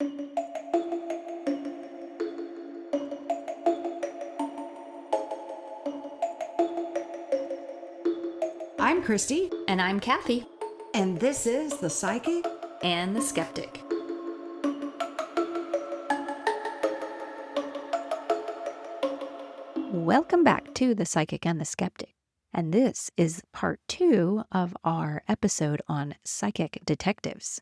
I'm Christy. And I'm Kathy. And this is The Psychic And the Skeptic. Welcome back to The Psychic and the Skeptic. And this is part 2 of our episode on psychic detectives.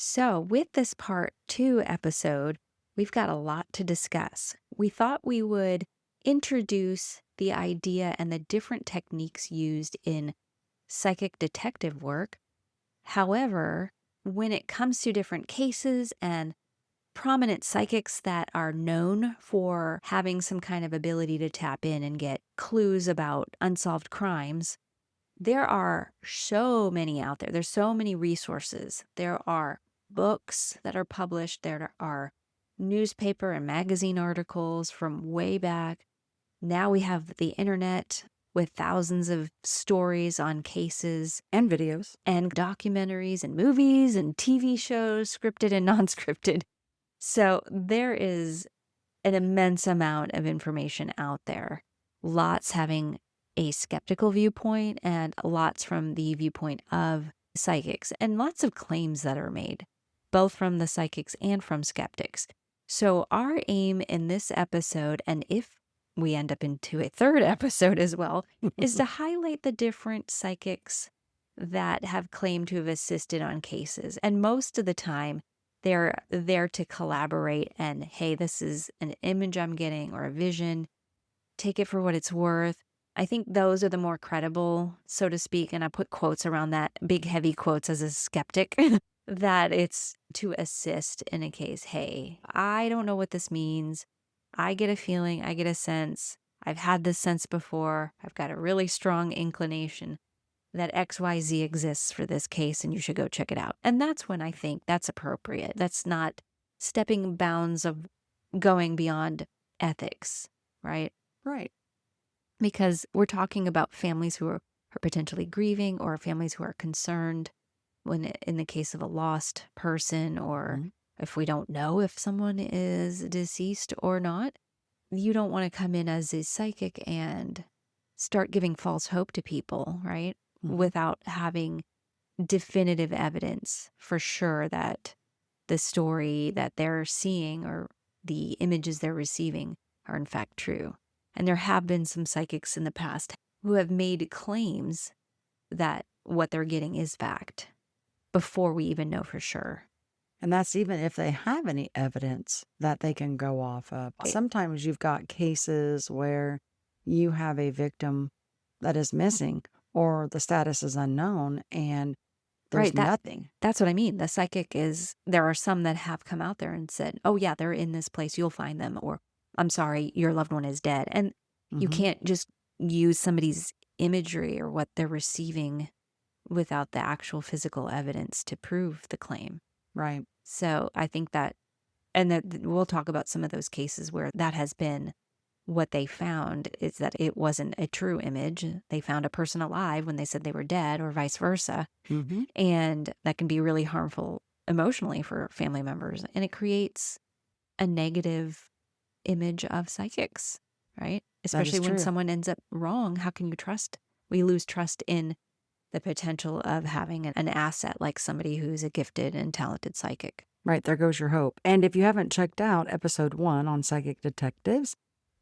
So with this part 2 episode, we've got a lot to discuss. We thought we would introduce the idea and the different techniques used in psychic detective work. However, when it comes to different cases and prominent psychics that are known for having some kind of ability to tap in and get clues about unsolved crimes, there are so many out there. There's so many resources. There are books that are published. There are newspaper and magazine articles from way back. Now we have the internet with thousands of stories on cases and videos and documentaries and movies and TV shows, scripted and non-scripted. So there is an immense amount of information out there, lots having a skeptical viewpoint and lots from the viewpoint of psychics, and lots of claims that are made, both from the psychics and from skeptics. So our aim in this episode, and if we end up into a third episode as well, is to highlight the different psychics that have claimed to have assisted on cases. And most of the time, they're there to collaborate and, hey, this is an image I'm getting or a vision. Take it for what it's worth. I think those are the more credible, so to speak, and I put quotes around that, big heavy quotes as a skeptic, that it's to assist in a case. Hey, I don't know what this means. I get a feeling, I get a sense. I've had this sense before. I've got a really strong inclination that XYZ exists for this case and you should go check it out. And that's when I think that's appropriate. That's not stepping bounds of going beyond ethics, right? Right. Because we're talking about families who are potentially grieving, or families who are concerned when in the case of a lost person, or if we don't know if someone is deceased or not. You don't want to come in as a psychic and start giving false hope to people, right? Without having definitive evidence for sure that the story that they're seeing or the images they're receiving are in fact true. And there have been some psychics in the past who have made claims that what they're getting is fact before we even know for sure. And that's even if they have any evidence that they can go off of. Right. Sometimes you've got cases where you have a victim that is missing or the status is unknown and there's nothing. That's what I mean. The psychic is, there are some that have come out there and said, oh yeah, they're in this place, you'll find them. Or, I'm sorry, your loved one is dead. And you can't just use somebody's imagery or what they're receiving without the actual physical evidence to prove the claim. Right. So I think that, and that we'll talk about some of those cases where that has been what they found, is that it wasn't a true image. They found a person alive when they said they were dead, or vice versa. And that can be really harmful emotionally for family members. And it creates a negative image of psychics, right? Especially when someone ends up wrong. How can you trust? We lose trust in the potential of having an asset like somebody who's a gifted and talented psychic. Right. There goes your hope. And if you haven't checked out episode 1 on psychic detectives,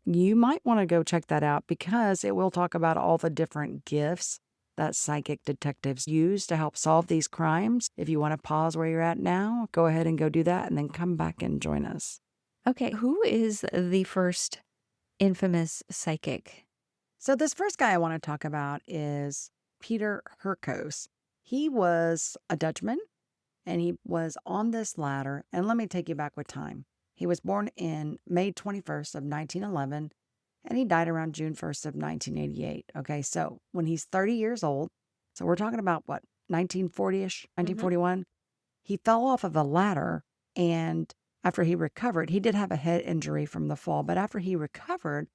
you might want to go check that out, because it will talk about all the different gifts that psychic detectives use to help solve these crimes. If you want to pause where you're at now, go ahead and go do that and then come back and join us. Okay. Who is the first infamous psychic? So this first guy I want to talk about is Peter Hurkos. He was a Dutchman, and he was on this ladder. And let me take you back with time. He was born in May 21st of 1911, and he died around June 1st of 1988. Okay, so when he's 30 years old, so we're talking about what, 1940-ish, 1941, he fell off of a ladder, and after he recovered, he did have a head injury from the fall, but after he recovered,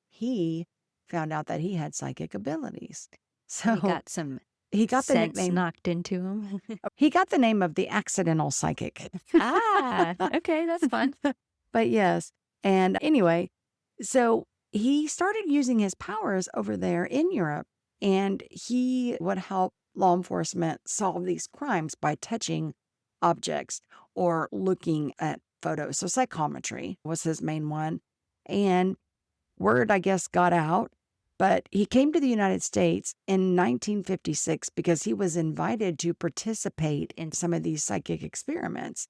he found out that he had psychic abilities. So he got some he got the sense nickname. knocked into him. He got the name of the accidental psychic. Okay, that's fun. But yes. And anyway, so he started using his powers over there in Europe, and he would help law enforcement solve these crimes by touching objects or looking at photos. So psychometry was his main one. And word, I guess, got out. But he came to the United States in 1956 because he was invited to participate in some of these psychic experiments.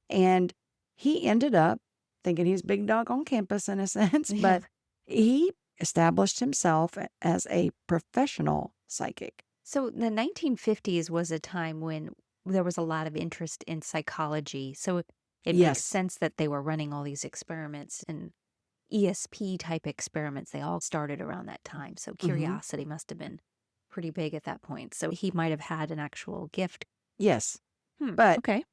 And he ended up thinking he was big dog on campus in a sense, but he established himself as a professional psychic. So the 1950s was a time when there was a lot of interest in psychology. So it makes Yes. sense that they were running all these experiments and ESP type experiments. They all started around that time. So curiosity must have been pretty big at that point. So he might have had an actual gift. Yes. But Okay.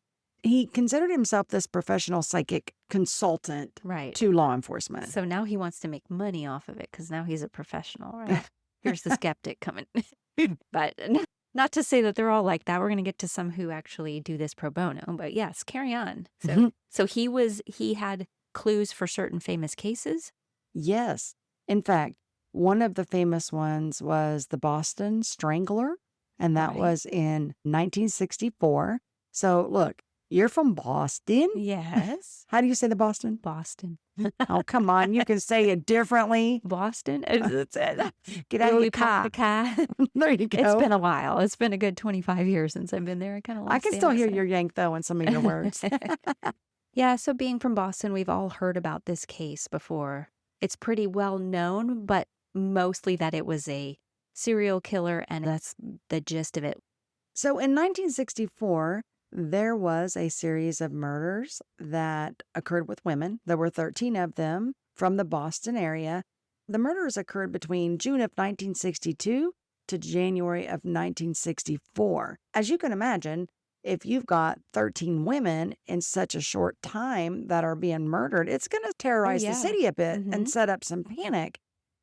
he considered himself this professional psychic consultant Right. to law enforcement. So now he wants to make money off of it because now he's a professional, right? Here's the skeptic coming. But not to say that they're all like that. We're going to get to some who actually do this pro bono. But yes, carry on. So he had clues for certain famous cases? Yes. In fact, one of the famous ones was the Boston Strangler, and that was in 1964. So look, you're from Boston? Yes. How do you say the Boston? Boston. Oh, come on. You can say it differently. Boston? Get out of your car. There you go. It's been a while. It's been a good 25 years since I've been there. I kind of I can still hear your yank, though, in some of your words. Yeah, so being from Boston, we've all heard about this case before. It's pretty well known, but mostly that it was a serial killer, and that's the gist of it. So in 1964, there was a series of murders that occurred with women. There were 13 of them from the Boston area. The murders occurred between June of 1962 to January of 1964. As you can imagine, if you've got 13 women in such a short time that are being murdered, it's going to terrorize the city a bit and set up some panic.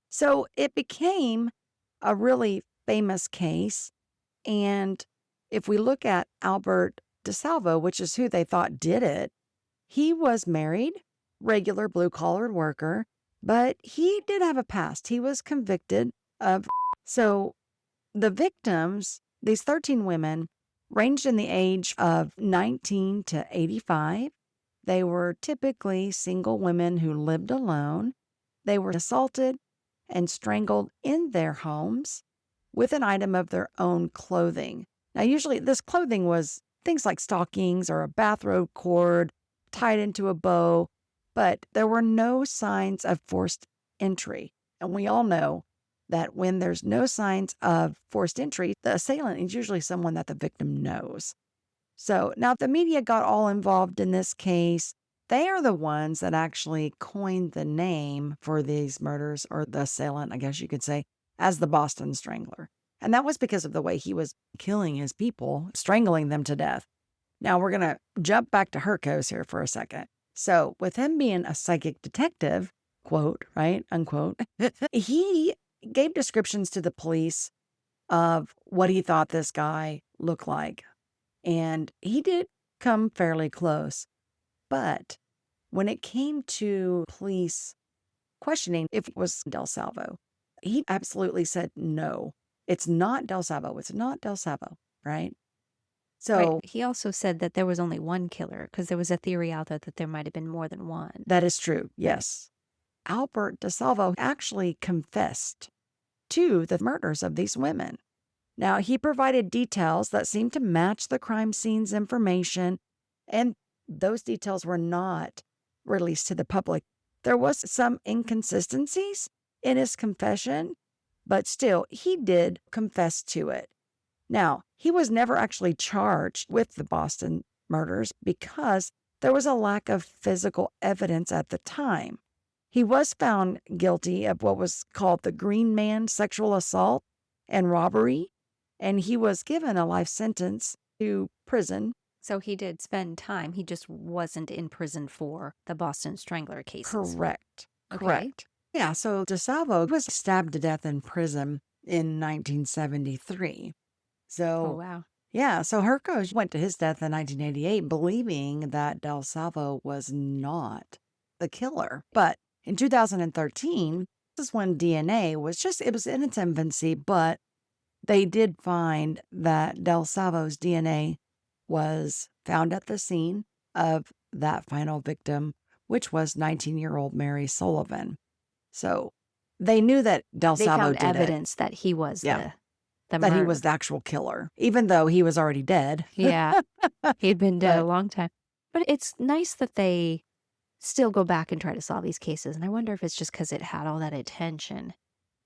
So it became a really famous case. And if we look at Albert DeSalvo, which is who they thought did it, he was married, regular blue-collar worker, but he did have a past. He was convicted of. So the victims, these 13 women, ranged in the age of 19 to 85. They were typically single women who lived alone. They were assaulted and strangled in their homes with an item of their own clothing. Now, usually this clothing was things like stockings or a bathrobe cord tied into a bow, but there were no signs of forced entry. And we all know that when there's no signs of forced entry, the assailant is usually someone that the victim knows. So now the media got all involved in this case. They are the ones that actually coined the name for these murders, or the assailant, I guess you could say, as the Boston Strangler. And that was because of the way he was killing his people, strangling them to death. Now we're going to jump back to Hurkos here for a second. So with him being a psychic detective, quote, right, unquote, he gave descriptions to the police of what he thought this guy looked like. And he did come fairly close. But when it came to police questioning if it was DeSalvo, he absolutely said, no, it's not DeSalvo. It's not DeSalvo, right? So he also said that there was only one killer because there was a theory out there that there might have been more than one. That is true, yes. Albert DeSalvo actually confessed to the murders of these women. Now, he provided details that seemed to match the crime scene's information, and those details were not released to the public. There was some inconsistencies in his confession, but still, he did confess to it. Now, he was never actually charged with the Boston murders because there was a lack of physical evidence at the time. He was found guilty of what was called the Green Man sexual assault and robbery, and he was given a life sentence to prison. So he did spend time. He just wasn't in prison for the Boston Strangler cases. Correct. Okay. Correct. Yeah, so DeSalvo was stabbed to death in prison in 1973. Oh, So, wow. yeah, so Hurkos went to his death in 1988 believing that Del Salvo was not the killer. But in 2013, this is when DNA was it was in its infancy, but they did find that Del Salvo's DNA was found at the scene of that final victim, which was 19-year-old Mary Sullivan. So they knew that Del They Salvo found did it. evidence that he was Yeah. the That he murderer. was the actual killer, even though he was already dead. Yeah, he'd been dead a But long time. But it's nice that they still go back and try to solve these cases, and I wonder if it's just because it had all that attention.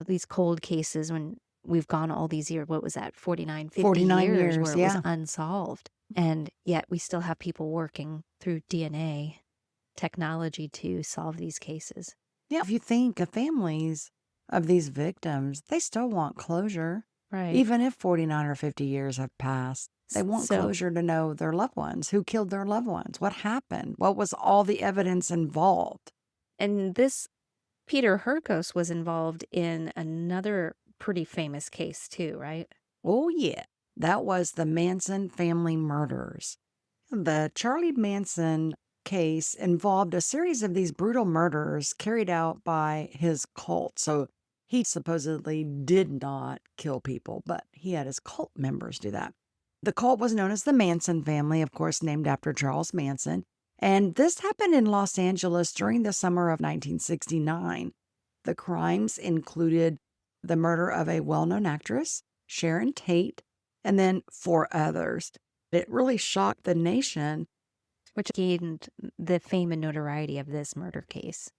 These cold cases when we've gone all these years, what was that, 49, 50 49 years years, where it was yeah. unsolved. And yet we still have people working through DNA technology to solve these cases. Yeah, if you think of families of these victims, they still want closure. Right. Even if 49 or 50 years have passed, they want So, closure to know their loved ones, who killed their loved ones, what happened, what was all the evidence involved. and this Peter Hurkos was involved in another pretty famous case too, right? Oh, yeah, that was the Manson family murders. The Charlie Manson case involved a series of these brutal murders carried out by his cult. So he supposedly did not kill people, but he had his cult members do that. The cult was known as the Manson family, of course, named after Charles Manson. And this happened in Los Angeles during the summer of 1969. The crimes included the murder of a well known actress, Sharon Tate, and then 4 others. It really shocked the nation. Which gained the fame and notoriety of this murder case.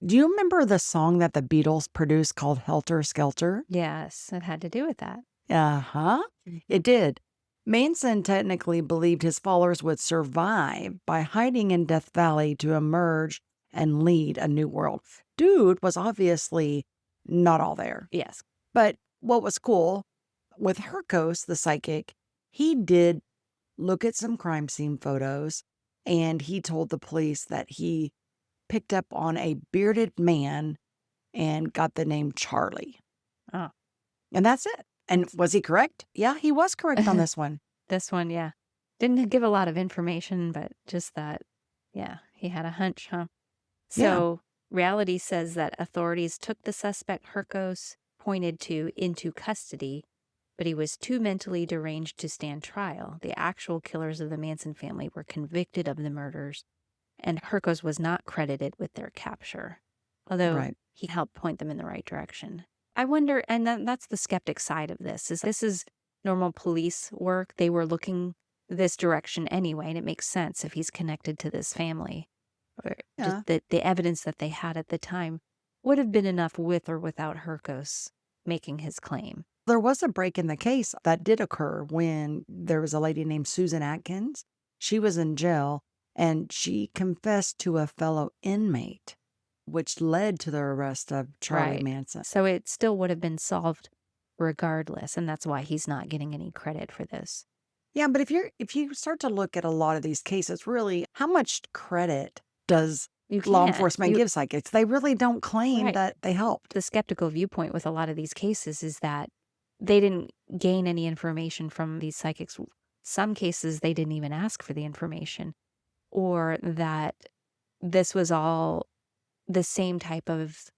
Do you remember the song that the Beatles produced called Helter Skelter? Yes, it had to do with that. Uh-huh. It did. Manson technically believed his followers would survive by hiding in Death Valley to emerge and lead a new world. Dude was obviously not all there. Yes. But what was cool with Hurkos, the psychic, he did look at some crime scene photos and he told the police that he picked up on a bearded man and got the name Charlie. Oh. And that's it. And was he correct? Yeah, he was correct on this one. This one, yeah. Didn't give a lot of information, but just that, yeah, he had a hunch, huh? So reality says that authorities took the suspect Hurkos pointed to into custody, but he was too mentally deranged to stand trial. The actual killers of the Manson family were convicted of the murders, and Hurkos was not credited with their capture, although he helped point them in the right direction. I wonder, and that's the skeptic side of this, is this is normal police work. They were looking this direction anyway, and it makes sense if he's connected to this family. Or just the evidence that they had at the time would have been enough with or without Hurkos making his claim. There was a break in the case that did occur when there was a lady named Susan Atkins. She was in jail and she confessed to a fellow inmate, which led to the arrest of Charlie Manson. So it still would have been solved regardless, and that's why he's not getting any credit for this. Yeah, but if you start to look at a lot of these cases, really, how much credit does law enforcement give psychics? They really don't claim that they helped. The skeptical viewpoint with a lot of these cases is that they didn't gain any information from these psychics. Some cases, they didn't even ask for the information, or that this was all the same type of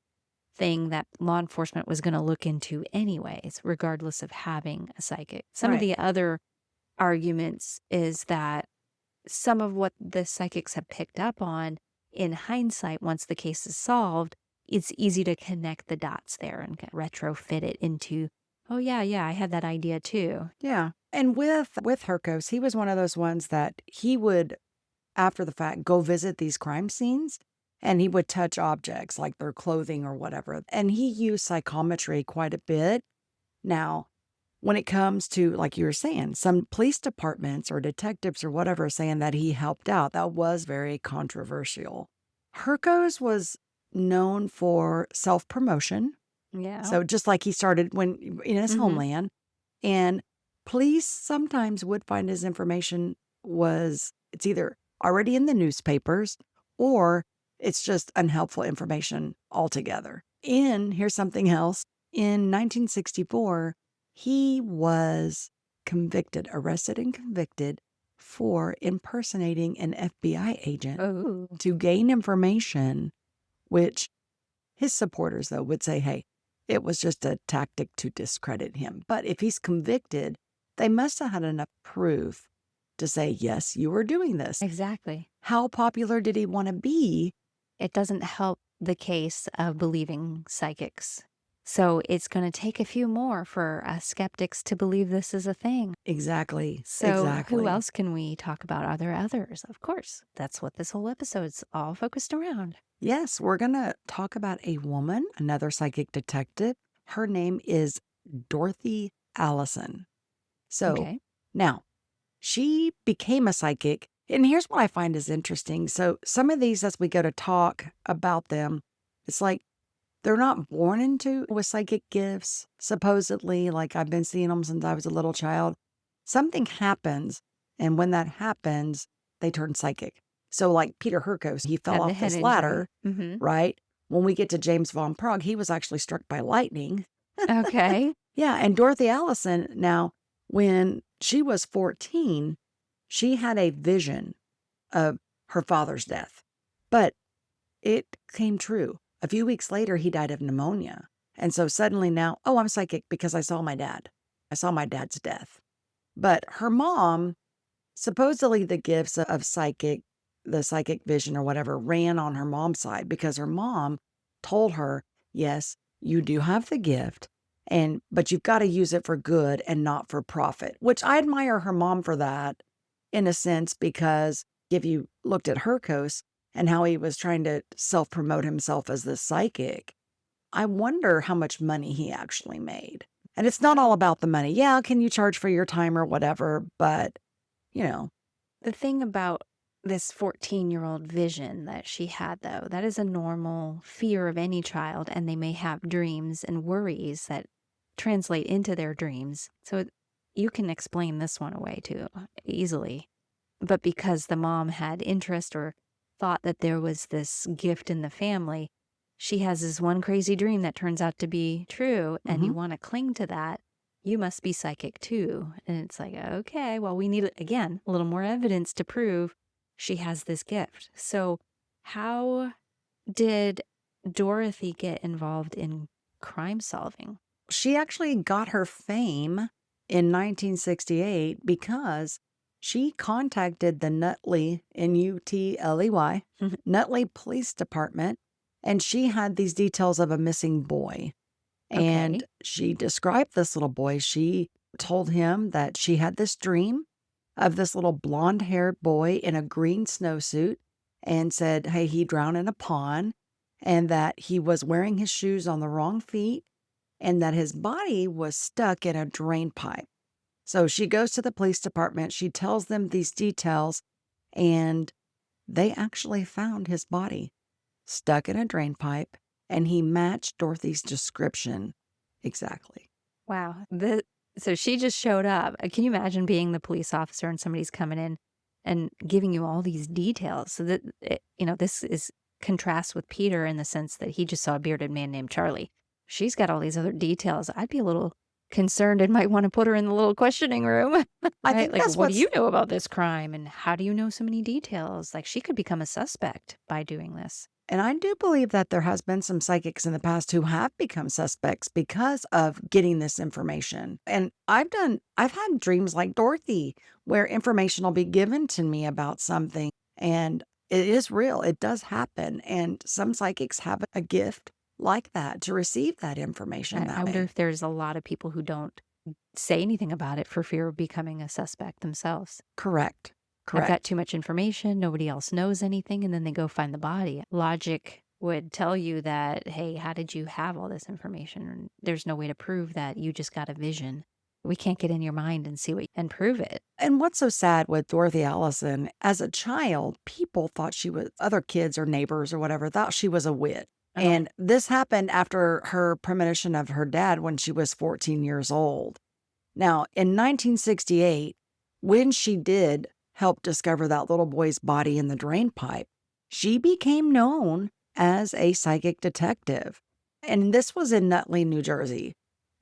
thing that law enforcement was going to look into anyways, regardless of having a psychic. Some of the other arguments is that some of what the psychics have picked up on in hindsight, once the case is solved, it's easy to connect the dots there and retrofit it into, oh, yeah, I had that idea too. Yeah. And with Hurkos, he was one of those ones that he would, after the fact, go visit these crime scenes and he would touch objects like their clothing or whatever. And he used psychometry quite a bit. Now, when it comes to, like you were saying, some police departments or detectives or whatever saying that he helped out, that was very controversial. Hurkos was known for self-promotion. Yeah. So just like he started when in his homeland, and police sometimes would find his information it's either already in the newspapers or it's just unhelpful information altogether. And here's something else. In 1964, he was arrested and convicted for impersonating an FBI agent Oh, to gain information, which his supporters, though, would say, hey, it was just a tactic to discredit him. But if he's convicted, they must have had enough proof to say, yes, you were doing this. exactly. How popular did he want to be? It doesn't help the case of believing psychics. So it's going to take a few more for us skeptics to believe this is a thing. Exactly. So exactly. who else can we talk about? Are there others? Of course. That's what this whole episode's all focused around. Yes, we're going to talk about a woman, another psychic detective. Her name is Dorothy Allison. So Okay. now, she became a psychic. And here's what I find is interesting. So some of these, as we go to talk about them, it's like they're not born into with psychic gifts, supposedly. Like I've been seeing them since I was a little child. Something happens. And when that happens, they turn psychic. So like Peter Hurkos, he fell Had the off head this injury. ladder, Mm-hmm. right? When we get to James von Prague, he was actually struck by lightning. Okay. Yeah. And Dorothy Allison, now, when she was 14, she had a vision of her father's death, but it came true. A few weeks later, he died of pneumonia. And so suddenly now, oh, I'm psychic because I saw my dad. I saw my dad's death. But her mom, supposedly the gifts of the psychic vision or whatever, ran on her mom's side because her mom told her, yes, you do have the gift, but you've got to use it for good and not for profit, which I admire her mom for that in a sense, because if you looked at Hurkos and how he was trying to self-promote himself as the psychic, I wonder how much money he actually made. And it's not all about the money. Yeah, can you charge for your time or whatever? But, you know. The thing about this 14-year-old vision that she had, though, that is a normal fear of any child, and they may have dreams and worries that translate into their dreams. So you can explain this one away too easily. But because the mom had interest or thought that there was this gift in the family, she has this one crazy dream that turns out to be true, and you want to cling to that. You must be psychic too. And it's like, okay, well, we need, again, a little more evidence to prove she has this gift. So how did Dorothy get involved in crime solving? She actually got her fame in 1968 because she contacted the Nutley, Nutley, Nutley Police Department, and she had these details of a missing boy. And Okay. she described this little boy. She told him that she had this dream of this little blonde-haired boy in a green snowsuit and said, hey, he drowned in a pond and that he was wearing his shoes on the wrong feet and that his body was stuck in a drain pipe. So she goes to the police department. She tells them these details, and they actually found his body stuck in a drain pipe, and he matched Dorothy's description exactly. Wow. So she just showed up. Can you imagine being the police officer and somebody's coming in and giving you all these details? So that, this is contrasts with Peter in the sense that he just saw a bearded man named Charlie. She's got all these other details. I'd be a little concerned and might want to put her in the little questioning room. I Right? think Like, that's what do what's you know about this crime? And how do you know so many details? Like, she could become a suspect by doing this. And I do believe that there has been some psychics in the past who have become suspects because of getting this information. And I've had dreams like Dorothy where information will be given to me about something, and it is real. It does happen. And some psychics have a gift like that to receive that information that I wonder way. if there's a lot of people who don't say anything about it for fear of becoming a suspect themselves. Correct. I've got too much information, nobody else knows anything, and then they go find the body. Logic would tell you that, hey, how did you have all this information? And there's no way to prove that. You just got a vision. We can't get in your mind and see and prove it. And what's so sad with Dorothy Allison, as a child, people thought other kids or neighbors or whatever, thought she was a witch. Oh. And this happened after her premonition of her dad when she was 14 years old. Now, in 1968, when she did help discover that little boy's body in the drain pipe, she became known as a psychic detective. And this was in Nutley, New Jersey,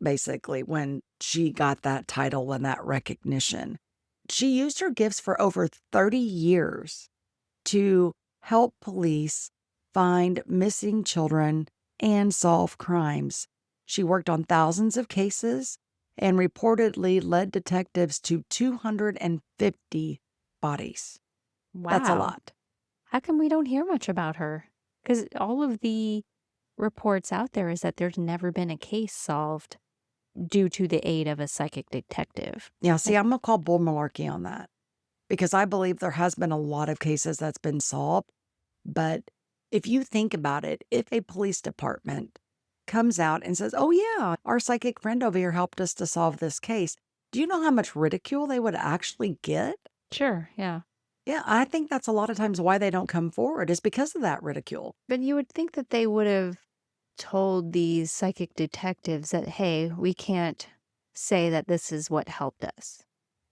basically, when she got that title and that recognition. She used her gifts for over 30 years to help police find missing children and solve crimes. She worked on thousands of cases and reportedly led detectives to 250 bodies. Wow. That's a lot. How come we don't hear much about her? Because all of the reports out there is that there's never been a case solved due to the aid of a psychic detective. Yeah, see, I'm going to call bull malarkey on that because I believe there has been a lot of cases that's been solved. But if you think about it, if a police department comes out and says, oh, yeah, our psychic friend over here helped us to solve this case, do you know how much ridicule they would actually get? Sure, yeah. Yeah, I think that's a lot of times why they don't come forward is because of that ridicule. But you would think that they would have told these psychic detectives that, hey, we can't say that this is what helped us.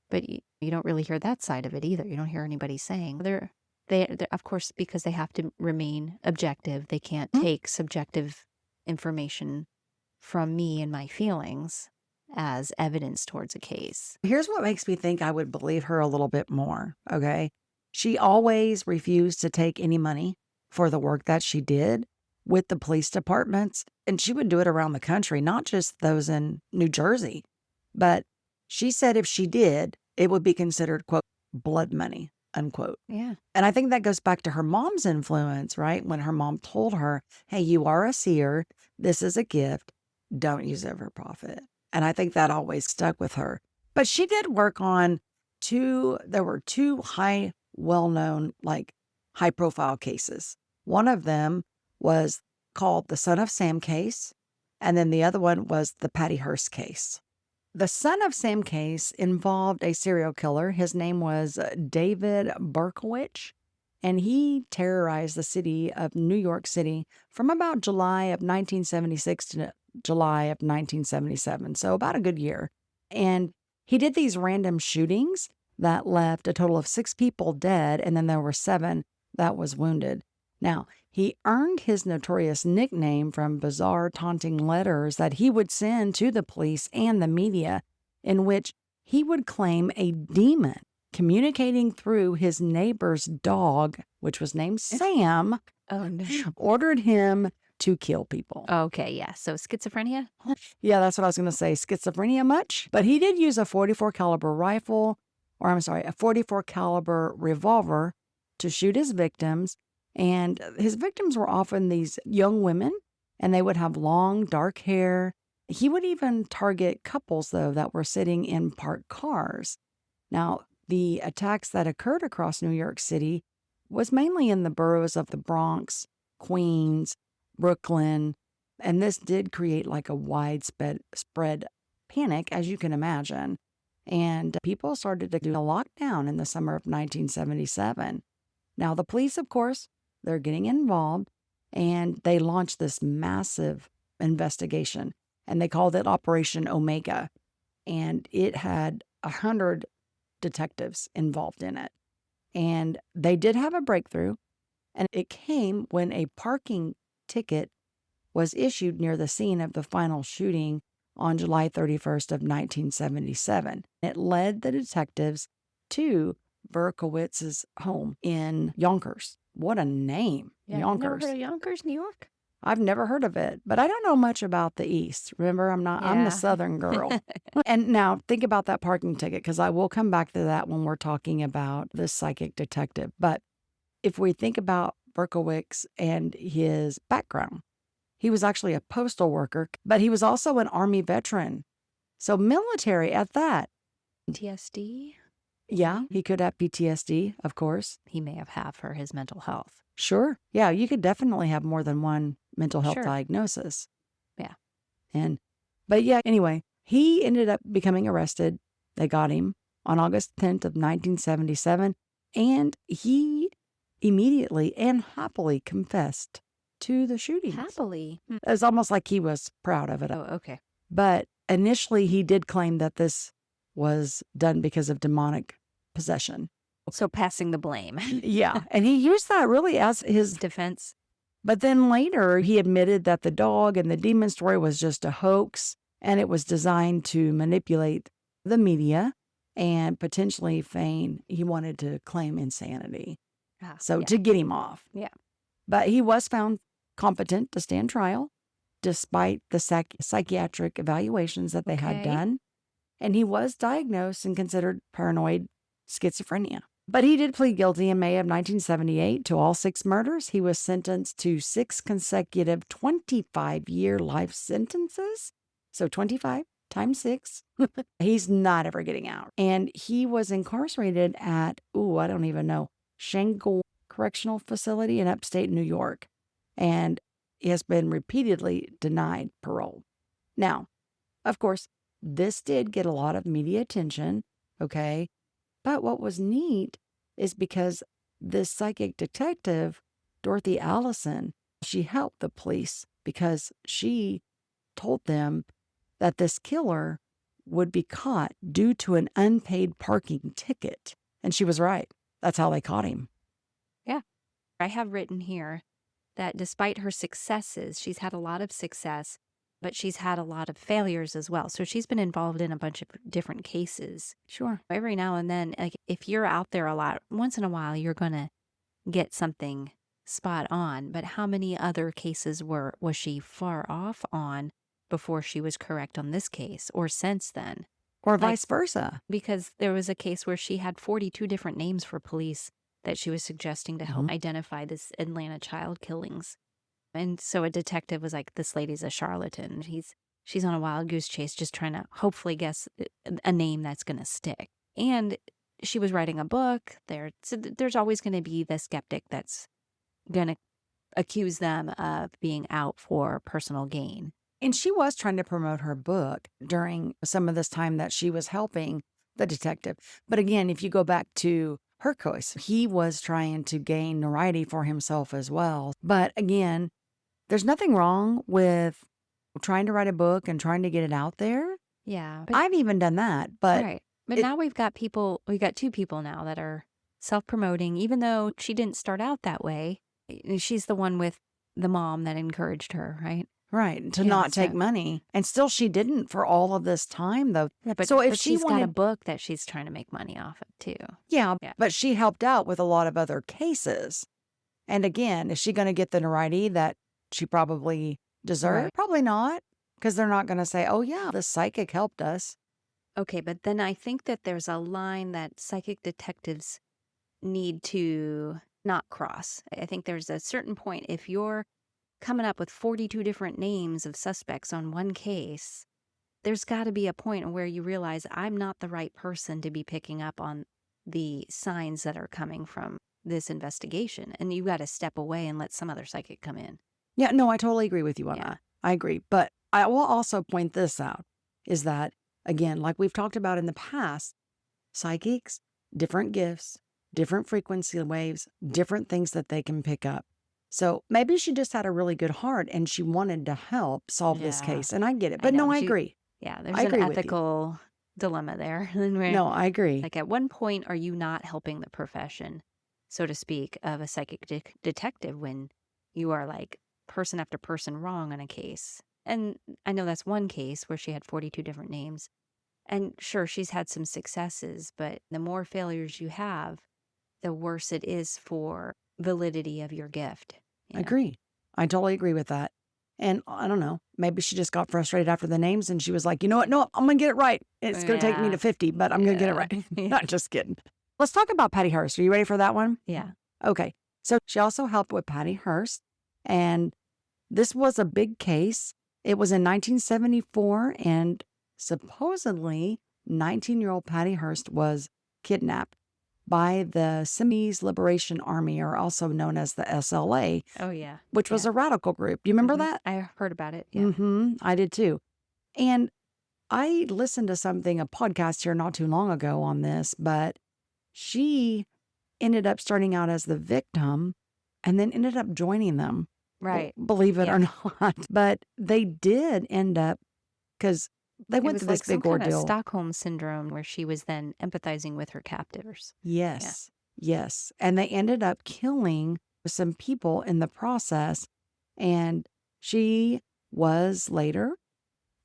But you don't really hear that side of it either. You don't hear anybody saying. They're of course, because they have to remain objective. They can't take subjective information from me and my feelings as evidence towards a case. Here's what makes me think I would believe her a little bit more, okay? She always refused to take any money for the work that she did with the police departments, and she would do it around the country, not just those in New Jersey. But she said if she did, it would be considered, quote, blood money, unquote. Yeah. And I think that goes back to her mom's influence, right? When her mom told her, hey, you are a seer. This is a gift. Don't use it for profit. And I think that always stuck with her. But she did work on there were two well-known, like high-profile cases. One of them was called the Son of Sam case. And then the other one was the Patty Hearst case. The Son of Sam case involved a serial killer. His name was David Berkowitz, and he terrorized the city of New York City from about July of 1976 to July of 1977, so about a good year. And he did these random shootings that left a total of 6 people dead, and then there were 7 that was wounded. Now, he earned his notorious nickname from bizarre, taunting letters that he would send to the police and the media, in which he would claim a demon communicating through his neighbor's dog, which was named Sam, ordered him to kill people. Okay, yeah. So schizophrenia? Yeah, that's what I was going to say. Schizophrenia much? But he did use a 44 caliber rifle, or I'm sorry, a 44 caliber revolver to shoot his victims. And his victims were often these young women, and they would have long, dark hair. He would even target couples, though, that were sitting in parked cars. Now, the attacks that occurred across New York City was mainly in the boroughs of the Bronx, Queens, Brooklyn, and this did create like a widespread panic, as you can imagine. And people started to do a lockdown in the summer of 1977. Now, the police, of course, they're getting involved, and they launched this massive investigation, and they called it Operation Omega, and it had 100 detectives involved in it. And they did have a breakthrough, and it came when a parking ticket was issued near the scene of the final shooting on July 31st of 1977. It led the detectives to Berkowitz's home in Yonkers. What a name, Yeah, Yonkers. Never heard of Yonkers, New York? I've never heard of it, but I don't know much about the East. Remember, I'm Yeah. the Southern girl. And now think about that parking ticket, because I will come back to that when we're talking about this psychic detective. But if we think about Berkowitz and his background, he was actually a postal worker, but he was also an Army veteran. So military at that. PTSD? Yeah, he could have PTSD, of course. He may have for his mental health. Sure. Yeah, you could definitely have more than one mental health Sure. diagnosis. Yeah. But yeah, anyway, he ended up becoming arrested. They got him on August 10th of 1977, and he immediately and happily confessed to the shooting. Happily. It was almost like he was proud of it. Oh, okay. But initially, he did claim that this was done because of demonic possession. So passing the blame. Yeah, and he used that really as his Defense. But then later, he admitted that the dog and the demon story was just a hoax, and it was designed to manipulate the media and potentially feign he wanted to claim insanity. So to get him off. Yeah. But he was found competent to stand trial despite the psychiatric evaluations that they had done. And he was diagnosed and considered paranoid schizophrenia. But he did plead guilty in May of 1978 to all 6 murders. He was sentenced to 6 consecutive 25-year life sentences. So 25 times 6. He's not ever getting out. And he was incarcerated at, I don't even know, Shangle Correctional Facility in upstate New York. And he has been repeatedly denied parole. Now, of course, this did get a lot of media attention, okay? But what was neat is because this psychic detective, Dorothy Allison, she helped the police because she told them that this killer would be caught due to an unpaid parking ticket. And she was right. That's how they caught him. Yeah. I have written here that despite her successes, she's had a lot of success, but she's had a lot of failures as well. So she's been involved in a bunch of different cases. Sure. Every now and then, like if you're out there a lot, once in a while, you're going to get something spot on. But how many other cases was she far off on before she was correct on this case or since then? Or vice versa. Because there was a case where she had 42 different names for police that she was suggesting to help identify this Atlanta child killings. And so a detective was like, this lady's a charlatan. She's on a wild goose chase just trying to hopefully guess a name that's going to stick. And she was writing a book. There's always going to be the skeptic that's going to accuse them of being out for personal gain. And she was trying to promote her book during some of this time that she was helping the detective. But again, if you go back to Hurkos, he was trying to gain notoriety for himself as well. But again, there's nothing wrong with trying to write a book and trying to get it out there. Yeah. But I've even done that. But right. But now we've got 2 people now that are self-promoting, even though she didn't start out that way. She's the one with the mom that encouraged her, right? Right, to not take money. And still she didn't for all of this time, though. Yeah, but, so if but she she's wanted got a book that she's trying to make money off of, too. Yeah, but she helped out with a lot of other cases. And again, is she going to get the notoriety that she probably deserved? Right. Probably not, because they're not going to say, oh, yeah, the psychic helped us. Okay, but then I think that there's a line that psychic detectives need to not cross. I think there's a certain point, if you're coming up with 42 different names of suspects on one case, there's got to be a point where you realize I'm not the right person to be picking up on the signs that are coming from this investigation. And you got to step away and let some other psychic come in. Yeah, no, I totally agree with you on that. I agree. But I will also point this out, is that, again, like we've talked about in the past, psychics, different gifts, different frequency waves, different things that they can pick up. So maybe she just had a really good heart and she wanted to help solve this case. And I get it. But no, I agree. Yeah, there's an ethical dilemma there. No, I agree. Like at one point, are you not helping the profession, so to speak, of a psychic detective when you are like person after person wrong on a case? And I know that's one case where she had 42 different names. And sure, she's had some successes, but the more failures you have, the worse it is for validity of your gift. I agree. I totally agree with that. And I don't know, maybe she just got frustrated after the names and she was like, you know what? No, I'm going to get it right. It's going to take me to 50, but I'm going to get it right. Not just kidding. Let's talk about Patty Hearst. Are you ready for that one? Yeah. Okay. So she also helped with Patty Hearst. And this was a big case. It was in 1974. And supposedly 19-year-old Patty Hearst was kidnapped by the Semese Liberation Army, or also known as the SLA. Oh, yeah. Which was a radical group. You remember that? I heard about it. Yeah. I did too. And I listened to a podcast here not too long ago on this, but she ended up starting out as the victim and then ended up joining them. Right. Believe it or not. But they did end up, because they went through this big ordeal. Kind of Stockholm syndrome where she was then empathizing with her captors. Yes. Yes. And they ended up killing some people in the process. And she was later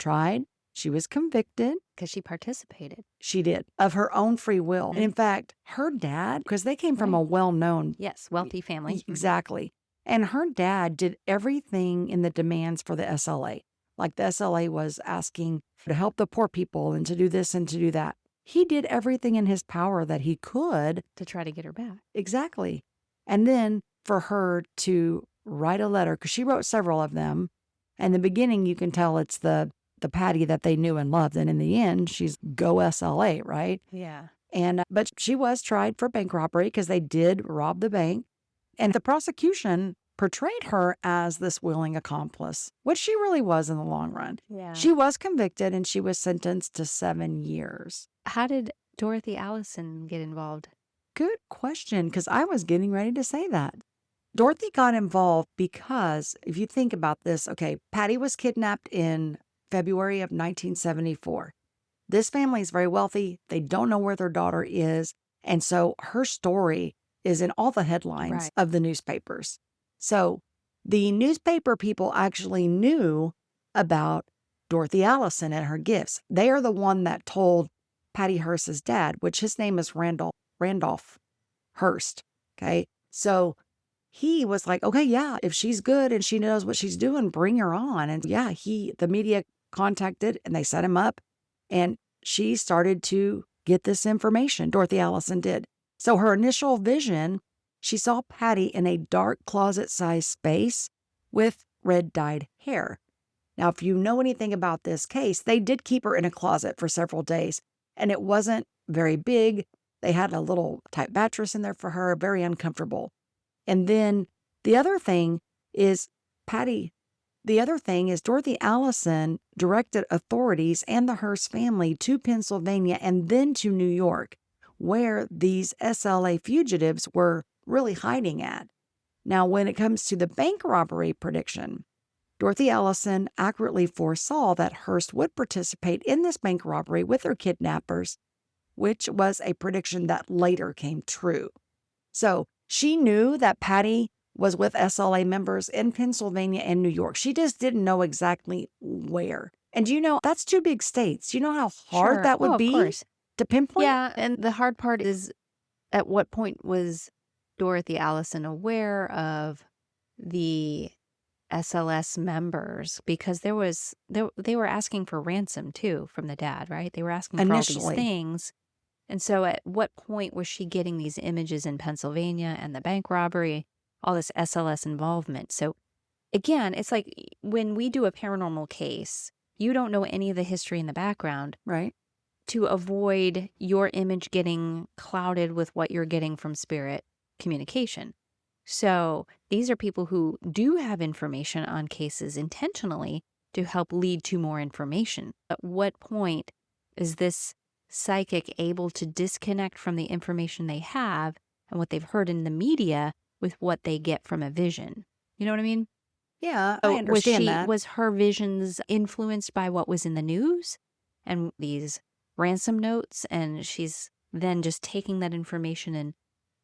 tried She was convicted. Because she participated. She did, of her own free will. And in fact, her dad, because they came from a well-known... Yes, wealthy family. Exactly. And her dad did everything in the demands for the SLA. Like the SLA was asking to help the poor people and to do this and to do that. He did everything in his power that he could. To try to get her back. Exactly. And then for her to write a letter, because she wrote several of them. And in the beginning, you can tell it's the Patty that they knew and loved. And in the end, she's go SLA, right? Yeah. And but she was tried for bank robbery because they did rob the bank. And the prosecution portrayed her as this willing accomplice, which she really was in the long run. Yeah. She was convicted and she was sentenced to 7 years. How did Dorothy Allison get involved? Good question, because I was getting ready to say that. Dorothy got involved because, if you think about this, okay, Patty was kidnapped in February of 1974. This family is very wealthy. They don't know where their daughter is. And so her story is in all the headlines of the newspapers. So the newspaper people actually knew about Dorothy Allison and her gifts. They are the one that told Patty Hearst's dad, which his name is Randolph Hearst. Okay. So he was like, okay, yeah, if she's good and she knows what she's doing, bring her on. And yeah, the media contacted and they set him up and she started to get this information. Dorothy Allison did. So her initial vision, she saw Patty in a dark closet-sized space with red dyed hair. Now, if you know anything about this case, they did keep her in a closet for several days and it wasn't very big. They had a little tight mattress in there for her, very uncomfortable. And then the other thing is Dorothy Allison directed authorities and the Hearst family to Pennsylvania and then to New York, where these SLA fugitives were really hiding at. Now, when it comes to the bank robbery prediction, Dorothy Allison accurately foresaw that Hearst would participate in this bank robbery with her kidnappers, which was a prediction that later came true. So she knew that Patty was with SLA members in Pennsylvania and New York. She just didn't know exactly where. And that's 2 big states. You know how hard that would be to pinpoint? Yeah, and the hard part is, at what point was Dorothy Allison aware of the SLS members? Because they were asking for ransom too from the dad, right? They were asking for all these things. And so at what point was she getting these images in Pennsylvania and the bank robbery, all this SLS involvement? So again, it's like when we do a paranormal case, you don't know any of the history in the background. Right. To avoid your image getting clouded with what you're getting from spirit communication. So these are people who do have information on cases intentionally to help lead to more information. At what point is this psychic able to disconnect from the information they have and what they've heard in the media with what they get from a vision? You know what I mean? Yeah, I understand that. Was her visions influenced by what was in the news and these ransom notes, and she's then just taking that information and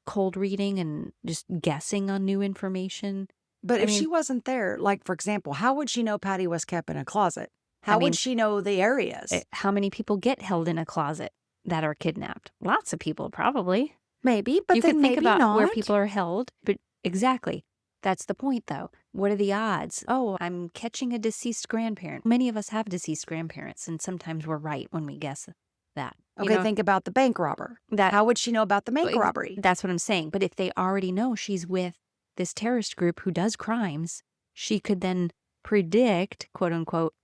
cold reading and just guessing on new information? But if she wasn't there, like, for example, how would she know Patty was kept in a closet? How would she know the areas? How many people get held in a closet that are kidnapped? Lots of people, probably. Maybe, but you then could think maybe about not. where people are held. But exactly. That's the point, though. What are the odds? Oh, I'm catching a deceased grandparent. Many of us have deceased grandparents, and sometimes we're right when we guess that. Okay, think about the bank robber. How would she know about the bank robbery? That's what I'm saying. But if they already know she's with this terrorist group who does crimes, she could then predict, quote unquote,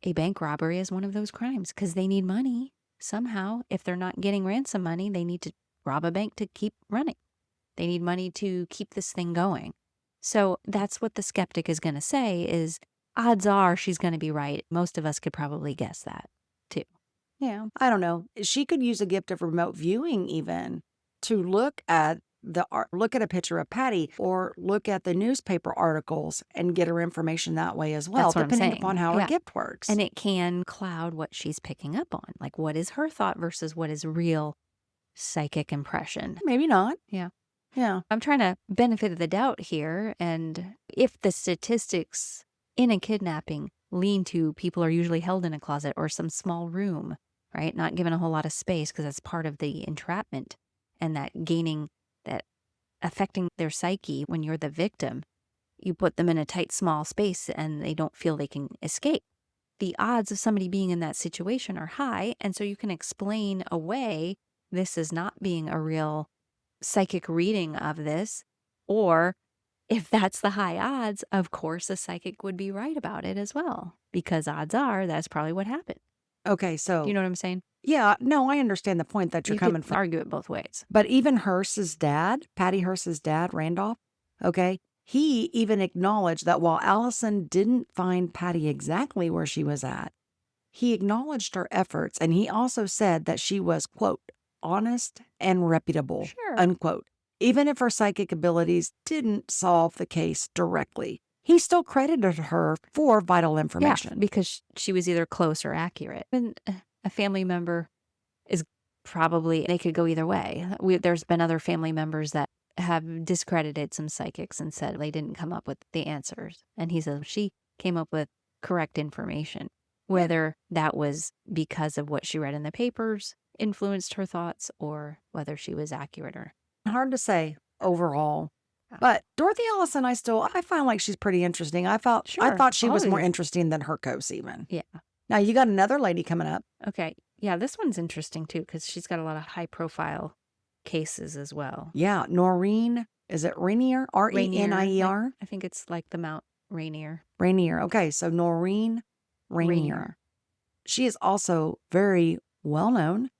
a bank robbery as one of those crimes because they need money somehow. If they're not getting ransom money, they need to rob a bank to keep running. They need money to keep this thing going. So that's what the skeptic is going to say is odds are she's going to be right. Most of us could probably guess that too. Yeah, I don't know. She could use a gift of remote viewing even to look at a picture of Patty or look at the newspaper articles and get her information that way as well, depending upon how her gift works. And it can cloud what she's picking up on. Like what is her thought versus what is real psychic impression. Maybe not. Yeah. Yeah. I'm trying to benefit of the doubt here. And if the statistics in a kidnapping lean-to, people are usually held in a closet or some small room, right? Not given a whole lot of space because that's part of the entrapment and that affecting their psyche when you're the victim. You put them in a tight, small space and they don't feel they can escape. The odds of somebody being in that situation are high, and so you can explain away this as not being a real psychic reading of this, or if that's the high odds, of course a psychic would be right about it as well, because odds are that's probably what happened. Okay, Do so you know what I'm saying? yeah, no, I understand the point that you're You coming could from. argue it both ways. But even Hearst's dad, Patty Hearst's dad, Randolph, okay, he even acknowledged that while Allison didn't find Patty exactly where she was at, he acknowledged her efforts, and he also said that she was, quote, honest and reputable, Sure. unquote. Even if her psychic abilities didn't solve the case directly, he still credited her for vital information. Yeah, because she was either close or accurate. And a family member is probably, they could go either way. There's been other family members that have discredited some psychics and said they didn't come up with the answers. And he says she came up with correct information. Whether that was because of what she read in the papers influenced her thoughts or whether she was accurate or... Hard to say overall. But Dorothy Allison, I find like she's pretty interesting. I thought she was more always. interesting than Hurkos even. Yeah. Now you got another lady coming up. Okay. Yeah, this one's interesting too because she's got a lot of high profile cases as well. Yeah, Noreen, is it Renier? Renier? I think it's like the Mount Rainier. Rainier. Okay, so Noreen Renier. She is also very well known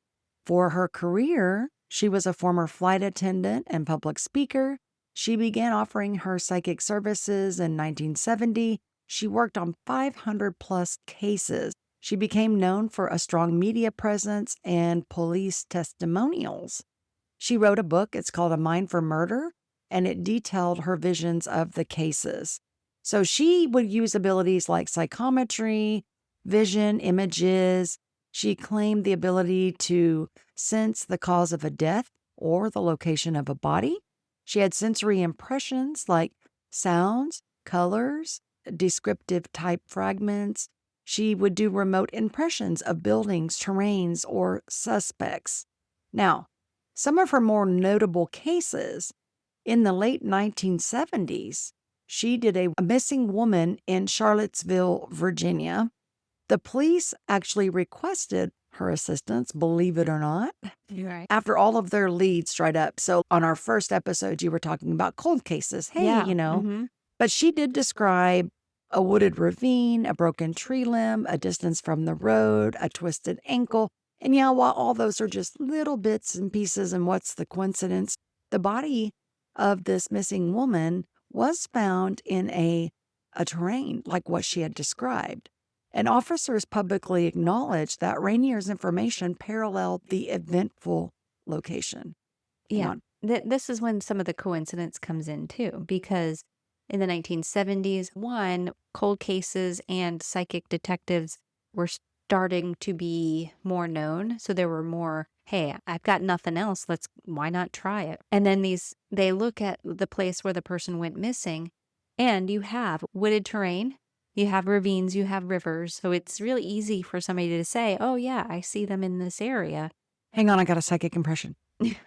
for her career. She was a former flight attendant and public speaker. She began offering her psychic services in 1970. She worked on 500 plus cases. She became known for a strong media presence and police testimonials. She wrote a book, it's called A Mind for Murder, and it detailed her visions of the cases. So she would use abilities like psychometry, vision, images. She claimed the ability to sense the cause of a death or the location of a body. She had sensory impressions like sounds, colors, descriptive type fragments. She would do remote impressions of buildings, terrains, or suspects. Now, some of her more notable cases, in the late 1970s, she did a missing woman in Charlottesville, Virginia. The police actually requested her assistance, believe it or not, Right. after all of their leads dried up. So on our first episode, you were talking about cold cases. Hey, Yeah. Mm-hmm. But she did describe a wooded ravine, a broken tree limb, a distance from the road, a twisted ankle. And yeah, while all those are just little bits and pieces, and what's the coincidence? The body of this missing woman was found in a terrain like what she had described. And officers publicly acknowledged that Rainier's information paralleled the eventful location. Yeah. This is when some of the coincidence comes in too, because in the 1970s, cold cases and psychic detectives were starting to be more known. So there were more, hey, I've got nothing else. Why not try it? And then they look at the place where the person went missing, and you have wooded terrain, you have ravines, you have rivers. So it's really easy for somebody to say, oh yeah, I see them in this area. Hang on, I got a psychic impression.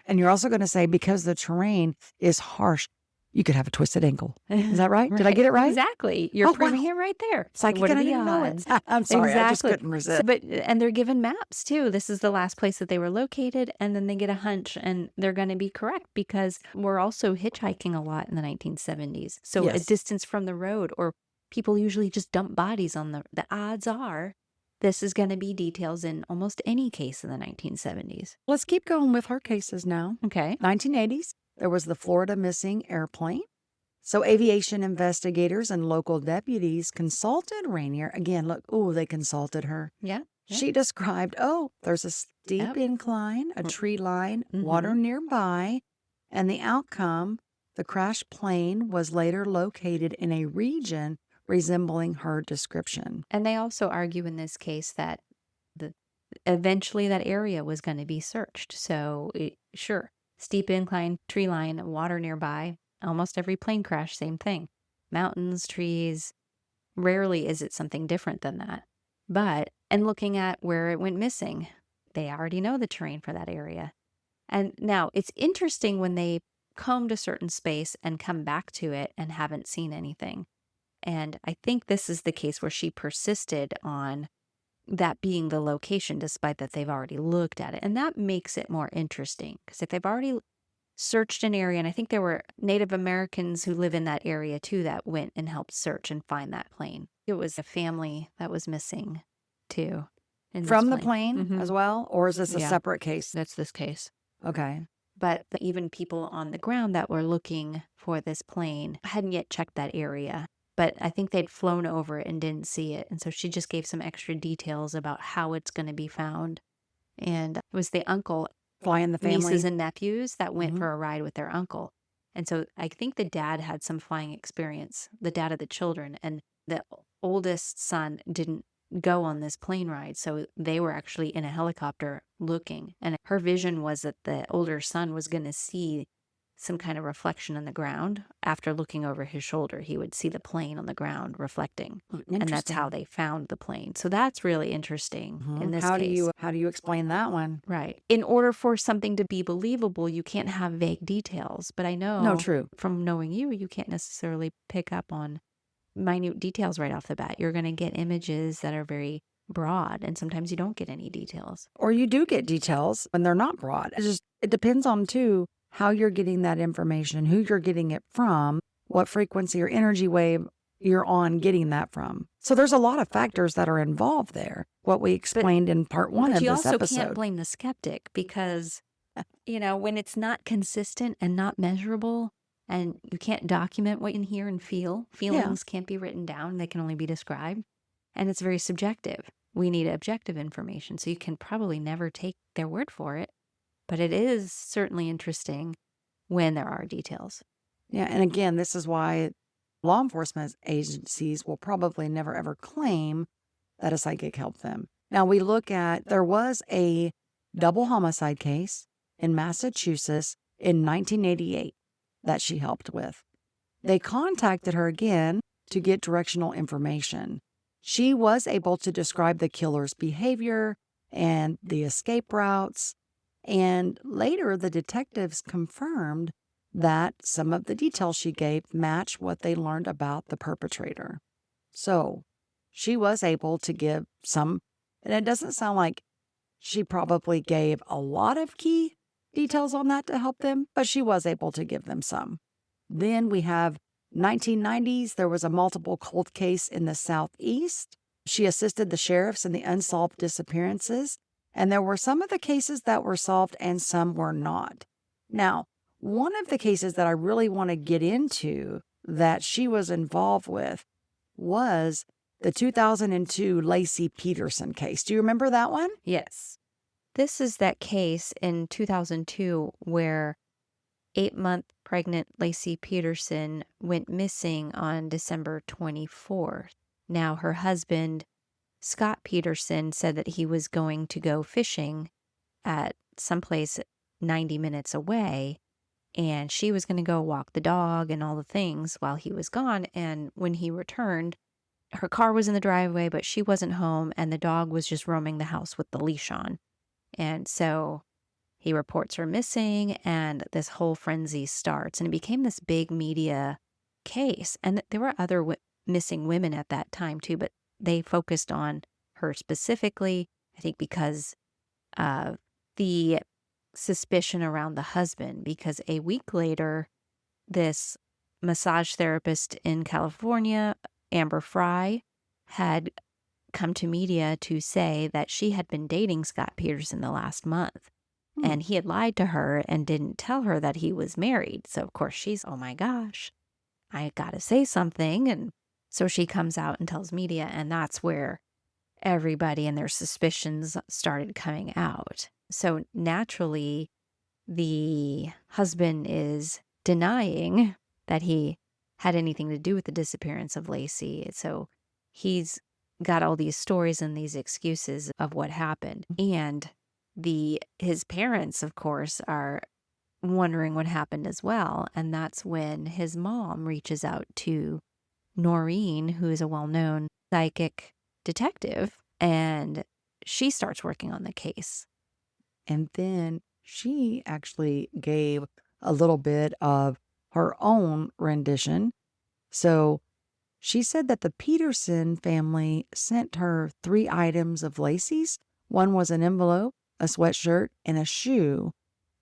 And you're also going to say, because the terrain is harsh, you could have a twisted ankle. Is that right? Did I get it right? Exactly. You're proving it right there. Psychic, what are and I the didn't know it. odds? I'm sorry, Exactly. I just couldn't resist. And they're given maps too. This is the last place that they were located, and then they get a hunch, and they're going to be correct because we're also hitchhiking a lot in the 1970s. So a distance from the road, or people usually just dump bodies on the odds are this is going to be details in almost any case in the 1970s. Let's keep going with her cases now. Okay. 1980s, there was the Florida missing airplane. So aviation investigators and local deputies consulted Rainier. Again, look, they consulted her. Yeah. She described, there's a steep incline, a tree line, water nearby, and the outcome, the crashed plane was later located in a region resembling her description. And they also argue in this case that eventually that area was going to be searched. So sure, steep incline, tree line, water nearby. Almost every plane crash, same thing. Mountains, trees, Rarely is it something different than that. And looking at where it went missing, they already know the terrain for that area. And now it's interesting when they combed a certain space and come back to it and haven't seen anything. And I think this is the case where she persisted on that being the location, despite that they've already looked at it. And that makes it more interesting, because if they've already searched an area, and I think there were Native Americans who live in that area too that went and helped search and find that plane. It was a family that was missing too. From the plane as well? Or is this a separate case? That's this case. Okay. But even people on the ground that were looking for this plane hadn't yet checked that area. But I think they'd flown over it and didn't see it. And so she just gave some extra details about how it's going to be found. And it was the uncle, Flying the family. nieces and nephews that went for a ride with their uncle. And so I think the dad had some flying experience, the dad of the children. And the oldest son didn't go on this plane ride. So they were actually in a helicopter looking. And her vision was that the older son was going to see some kind of reflection on the ground. After looking over his shoulder, he would see the plane on the ground reflecting. And that's how they found the plane. So that's really interesting in this case. How do you explain that one? Right. In order for something to be believable, you can't have vague details. But I know No, true. from knowing you can't necessarily pick up on minute details right off the bat. You're going to get images that are very broad, and sometimes you don't get any details. Or you do get details when they're not broad. It depends on, too, how you're getting that information, who you're getting it from, what frequency or energy wave you're on getting that from. So there's a lot of factors that are involved there, what we explained in part one of this episode. But you also can't blame the skeptic, because, when it's not consistent and not measurable, and you can't document what you can hear and feel, feelings can't be written down, they can only be described, and it's very subjective. We need objective information, so you can probably never take their word for it. But it is certainly interesting when there are details. Yeah, and again, this is why law enforcement agencies will probably never ever claim that a psychic helped them. Now, we look at, there was a double homicide case in Massachusetts in 1988 that she helped with. They contacted her again to get directional information. She was able to describe the killer's behavior and the escape routes. And later, the detectives confirmed that some of the details she gave match what they learned about the perpetrator. So she was able to give some, and it doesn't sound like she probably gave a lot of key details on that to help them, but she was able to give them some. Then we have 1990s. There was a multiple cold case in the Southeast. She assisted the sheriffs in the unsolved disappearances. And there were some of the cases that were solved and some were not. Now, one of the cases that I really want to get into that she was involved with was the 2002 Lacey Peterson case. Do you remember that one? Yes. This is that case in 2002 where 8-month pregnant Lacey Peterson went missing on December 24th. Now, her husband, Scott Peterson, said that he was going to go fishing at someplace 90 minutes away, and she was going to go walk the dog and all the things while he was gone. And when he returned, her car was in the driveway, but she wasn't home, and the dog was just roaming the house with the leash on. And so he reports her missing, and this whole frenzy starts, and it became this big media case. And there were other missing women at that time too, but they focused on her specifically, I think because of the suspicion around the husband, because a week later, this massage therapist in California, Amber Fry, had come to media to say that she had been dating Scott Peterson the last month. And he had lied to her and didn't tell her that he was married. So, of course, she's, oh my gosh, I got to say something. And so she comes out and tells media, and that's where everybody and their suspicions started coming out. So naturally, the husband is denying that he had anything to do with the disappearance of Lacey. So he's got all these stories and these excuses of what happened. And his parents, of course, are wondering what happened as well. And that's when his mom reaches out to Noreen, who is a well-known psychic detective, and she starts working on the case. And then she actually gave a little bit of her own rendition. So she said that the Peterson family sent her 3 items of Lacey's. One was an envelope, a sweatshirt, and a shoe.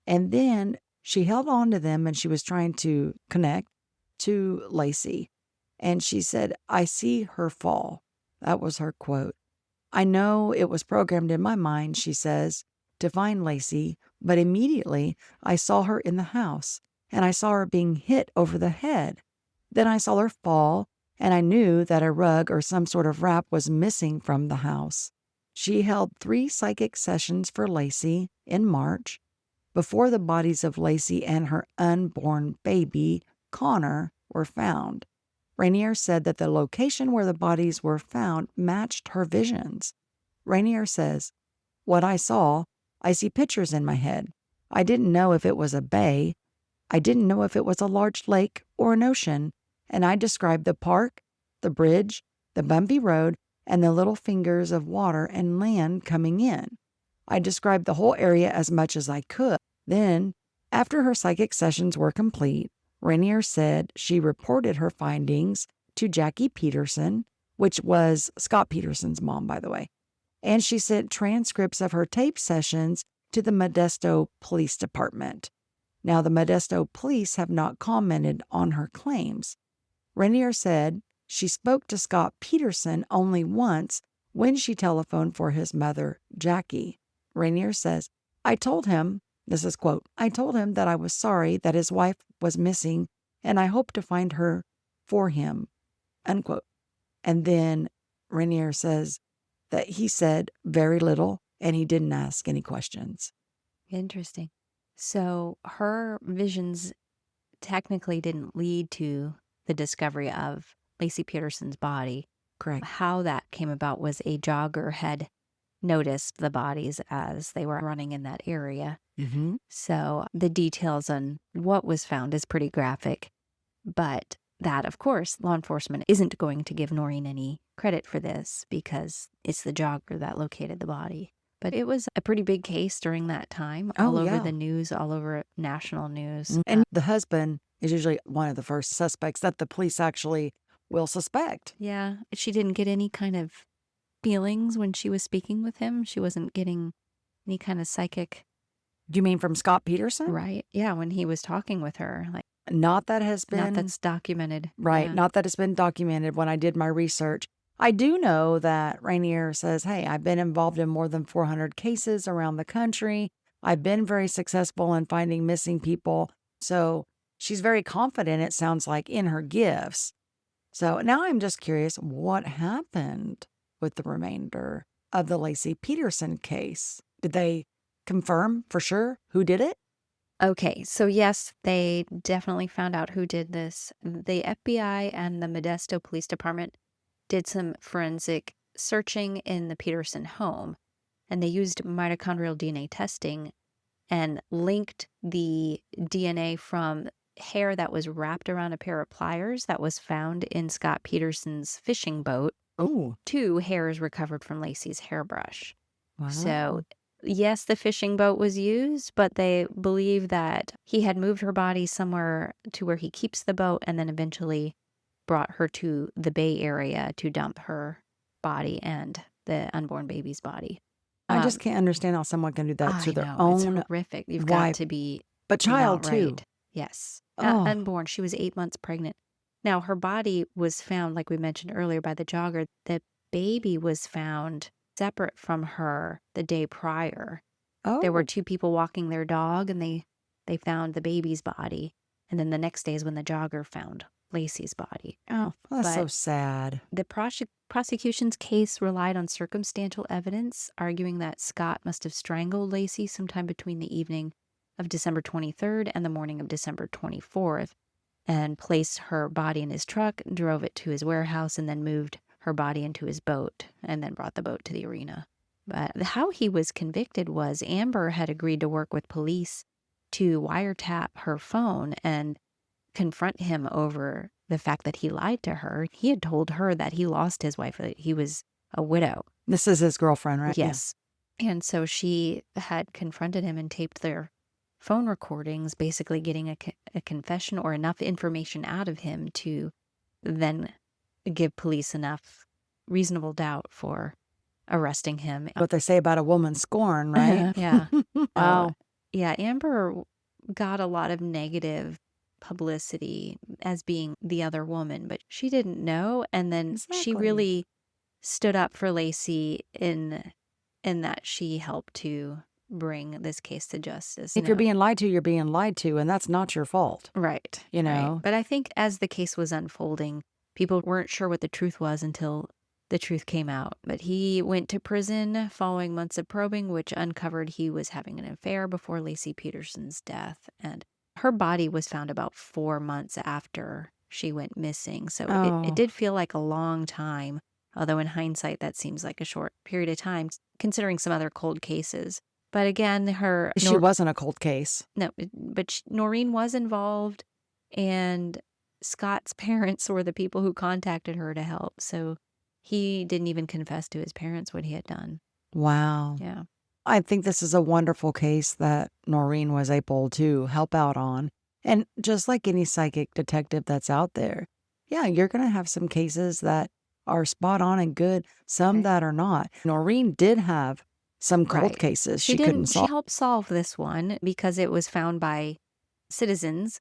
And then she held on to them and she was trying to connect to Lacey. And she said, "I see her fall." That was her quote. "I know it was programmed in my mind," she says, "to find Lacey, but immediately I saw her in the house and I saw her being hit over the head. Then I saw her fall and I knew that a rug or some sort of wrap was missing from the house." She held 3 psychic sessions for Lacey in March before the bodies of Lacey and her unborn baby, Connor, were found. Rainier said that the location where the bodies were found matched her visions. Rainier says, "What I saw, I see pictures in my head. I didn't know if it was a bay. I didn't know if it was a large lake or an ocean. And I described the park, the bridge, the bumpy road, and the little fingers of water and land coming in. I described the whole area as much as I could." Then, after her psychic sessions were complete, Rainier said she reported her findings to Jackie Peterson, which was Scott Peterson's mom, by the way, and she sent transcripts of her tape sessions to the Modesto Police Department. Now, the Modesto police have not commented on her claims. Rainier said she spoke to Scott Peterson only once when she telephoned for his mother, Jackie. Rainier says, "I told him," this is quote, "I told him that I was sorry that his wife was missing and I hope to find her for him," unquote. And then Rainier says that he said very little and he didn't ask any questions. Interesting. So her visions technically didn't lead to the discovery of Lacey Peterson's body. Correct. How that came about was a jogger had noticed the bodies as they were running in that area. Mm-hmm. So the details on what was found is pretty graphic. But that, of course, law enforcement isn't going to give Noreen any credit for this because it's the jogger that located the body. But it was a pretty big case during that time, all over the news, all over national news. And the husband is usually one of the first suspects that the police actually will suspect. Yeah, she didn't get any kind of feelings when she was speaking with him. She wasn't getting any kind of psychic. Do you mean from Scott Peterson? Right. Yeah, when he was talking with her. Like, not that has been. Not that's documented. Right. Yeah. Not that it's been documented when I did my research. I do know that Rainier says, "Hey, I've been involved in more than 400 cases around the country. I've been very successful in finding missing people." So she's very confident, it sounds like, in her gifts. So now I'm just curious, what happened with the remainder of the Lacey Peterson case? Did they confirm for sure who did it? Okay, so yes, they definitely found out who did this. The FBI and the Modesto Police Department did some forensic searching in the Peterson home, and they used mitochondrial DNA testing and linked the DNA from hair that was wrapped around a pair of pliers that was found in Scott Peterson's fishing boat to hairs recovered from Lacey's hairbrush. Wow. So yes, the fishing boat was used, but they believe that he had moved her body somewhere to where he keeps the boat and then eventually brought her to the Bay Area to dump her body and the unborn baby's body. I just can't understand how someone can do that to their It's own horrific. You've wife, got to be but child too. right. Yes. Oh. Unborn. She was 8 months pregnant. Now, her body was found, like we mentioned earlier, by the jogger. The baby was found separate from her the day prior. Oh. There were 2 people walking their dog, and they found the baby's body. And then the next day is when the jogger found Lacey's body. Oh, that's so sad. The prosecution's case relied on circumstantial evidence, arguing that Scott must have strangled Lacey sometime between the evening of December 23rd and the morning of December 24th, and placed her body in his truck, drove it to his warehouse, and then moved her body into his boat, and then brought the boat to the arena. But how he was convicted was Amber had agreed to work with police to wiretap her phone and confront him over the fact that he lied to her. He had told her that he lost his wife, that he was a widow. This is his girlfriend, right? Yes. And so she had confronted him and taped their phone recordings, basically getting a confession or enough information out of him to then give police enough reasonable doubt for arresting him. What they say about a woman scorn, right? Yeah. Wow. Yeah, Amber got a lot of negative publicity as being the other woman, but she didn't know. And then she Exactly. really stood up for Lacey in that she helped to bring this case to justice. If you're being lied to, you're being lied to, and that's not your fault. Right. You know? Right. But I think as the case was unfolding, people weren't sure what the truth was until the truth came out. But he went to prison following months of probing, which uncovered he was having an affair before Lacey Peterson's death. And her body was found about 4 months after she went missing. So it did feel like a long time, although in hindsight, that seems like a short period of time, considering some other cold cases. But again, She wasn't a cold case. No, but Noreen was involved, and Scott's parents were the people who contacted her to help. So he didn't even confess to his parents what he had done. Wow. Yeah. I think this is a wonderful case that Noreen was able to help out on. And just like any psychic detective that's out there, yeah, you're going to have some cases that are spot on and good, some that are not. Noreen did have some cold cases she couldn't solve. She helped solve this one because it was found by citizens.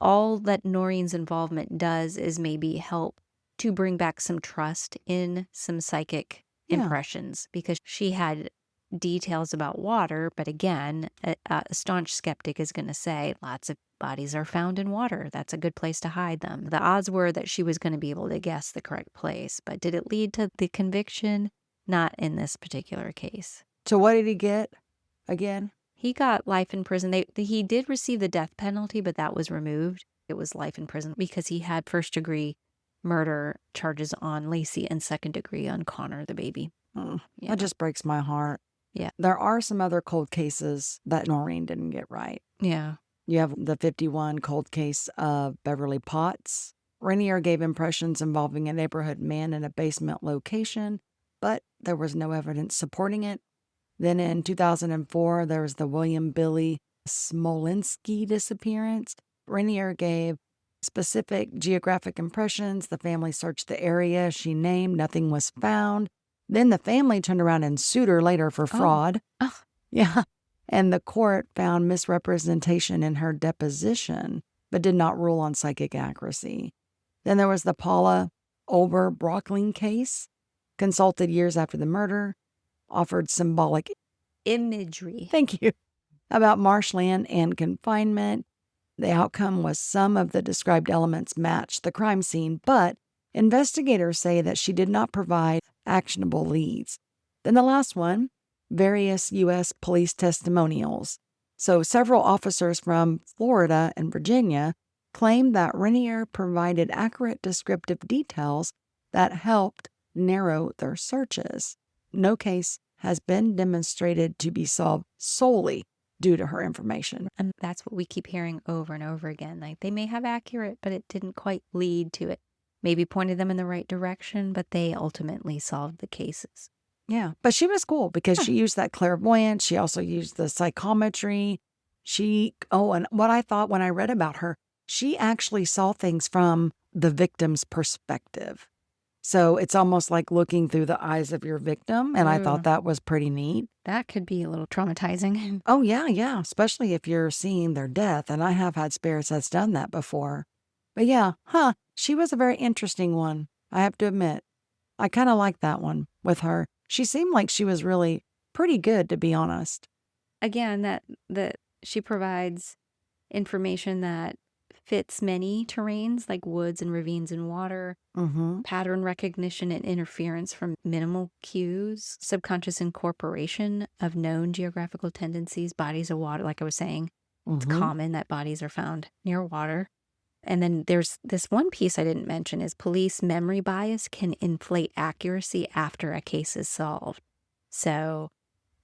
All that Noreen's involvement does is maybe help to bring back some trust in some psychic impressions, because she had details about water. But again, a staunch skeptic is going to say lots of bodies are found in water. That's a good place to hide them. The odds were that she was going to be able to guess the correct place. But did it lead to the conviction? Not in this particular case. So what did he get again? He got life in prison. He did receive the death penalty, but that was removed. It was life in prison because he had first-degree murder charges on Lacey and second-degree on Connor, the baby. That just breaks my heart. Yeah. There are some other cold cases that Noreen didn't get right. Yeah. You have the 51 cold case of Beverly Potts. Rainier gave impressions involving a neighborhood man in a basement location, but there was no evidence supporting it. Then in 2004, there was the William Billy Smolinski disappearance. Rainier gave specific geographic impressions. The family searched the area she named. Nothing was found. Then the family turned around and sued her later for fraud. Oh. Yeah. And the court found misrepresentation in her deposition, but did not rule on psychic accuracy. Then there was the Paula Ober-Brockling case, consulted years after the murder, offered symbolic imagery. Thank you. About marshland and confinement. The outcome was some of the described elements matched the crime scene, but investigators say that she did not provide actionable leads. Then the last one, various U.S. police testimonials. So several officers from Florida and Virginia claimed that Rainier provided accurate descriptive details that helped narrow their searches. No case has been demonstrated to be solved solely due to her information. And that's what we keep hearing over and over again. Like, they may have accurate, but it didn't quite lead to it. Maybe pointed them in the right direction, but they ultimately solved the cases. Yeah, but she was cool because she used that clairvoyance. She also used the psychometry. And what I thought when I read about her, she actually saw things from the victim's perspective. So it's almost like looking through the eyes of your victim. And I thought that was pretty neat. That could be a little traumatizing. Oh, yeah. Especially if you're seeing their death. And I have had spirits that's done that before. But yeah, she was a very interesting one, I have to admit. I kind of liked that one with her. She seemed like she was really pretty good, to be honest. Again, that she provides information that fits many terrains like woods and ravines and water, pattern recognition and interference from minimal cues, subconscious incorporation of known geographical tendencies, bodies of water, like I was saying. It's common that bodies are found near water. And then there's this one piece I didn't mention is police memory bias can inflate accuracy after a case is solved. So,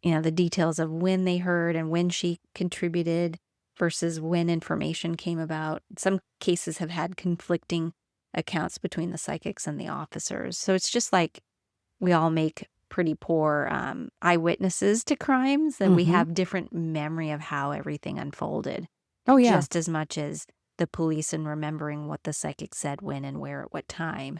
the details of when they heard and when she contributed versus when information came about. Some cases have had conflicting accounts between the psychics and the officers. So it's just like we all make pretty poor eyewitnesses to crimes, and we have different memory of how everything unfolded. Oh, yeah. Just as much as the police and remembering what the psychic said when and where at what time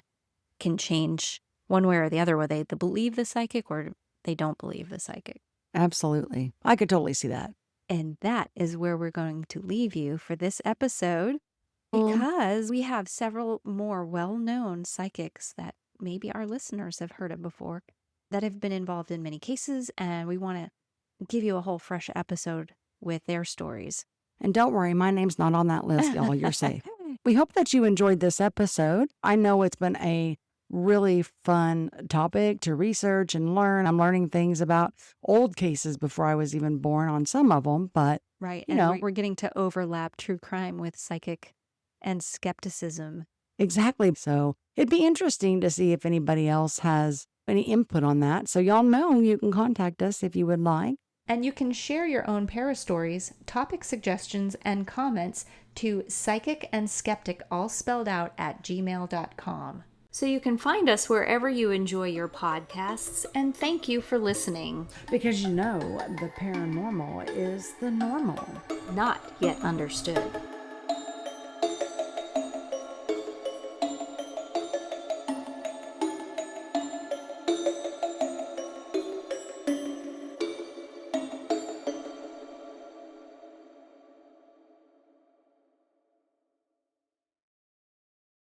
can change one way or the other, whether they believe the psychic or they don't believe the psychic. Absolutely. I could totally see that. And that is where we're going to leave you for this episode, because we have several more well-known psychics that maybe our listeners have heard of before that have been involved in many cases, and we want to give you a whole fresh episode with their stories. And don't worry, my name's not on that list, y'all. You're safe. We hope that you enjoyed this episode. I know it's been a really fun topic to research and learn. I'm learning things about old cases before I was even born on some of them, but Right. you And know, we're getting to overlap true crime with psychic and skepticism. exactly. So it'd be interesting to see if anybody else has any input on that. So y'all know you can contact us if you would like. And you can share your own parastories, topic suggestions, and comments to psychicandskeptic, all spelled out, at gmail.com. So you can find us wherever you enjoy your podcasts, and thank you for listening. Because you know, the paranormal is the normal. Not yet understood.